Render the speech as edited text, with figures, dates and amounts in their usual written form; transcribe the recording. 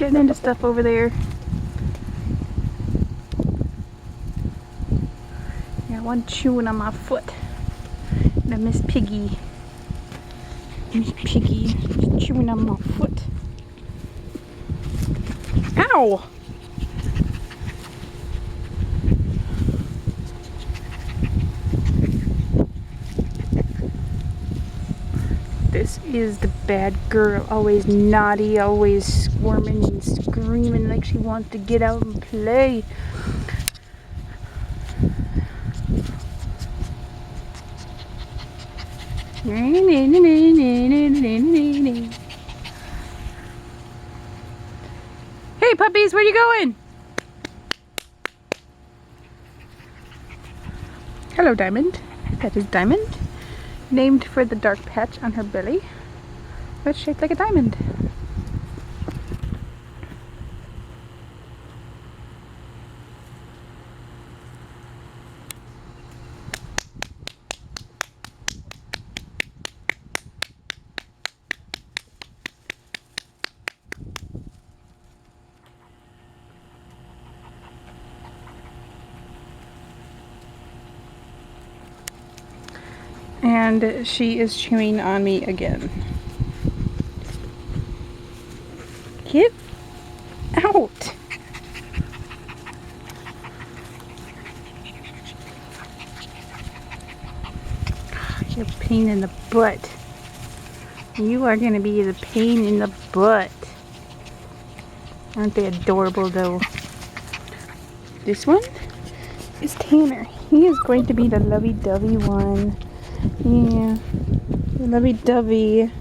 getting into stuff over there. Got one chewing on my foot. The Miss Piggy. Miss Piggy is chewing on my foot. Ow! This is the bad girl, always naughty, always squirming and screaming like she wants to get out and play. Hey puppies, where you going? Hello Diamond. That is Diamond. Named for the dark patch on her belly, but shaped like a diamond. And she is chewing on me again. Get out! You're a pain in the butt. You are going to be the pain in the butt. Aren't they adorable though? This one is Tanner. He is going to be the lovey-dovey one. Yeah, the lovey-dovey.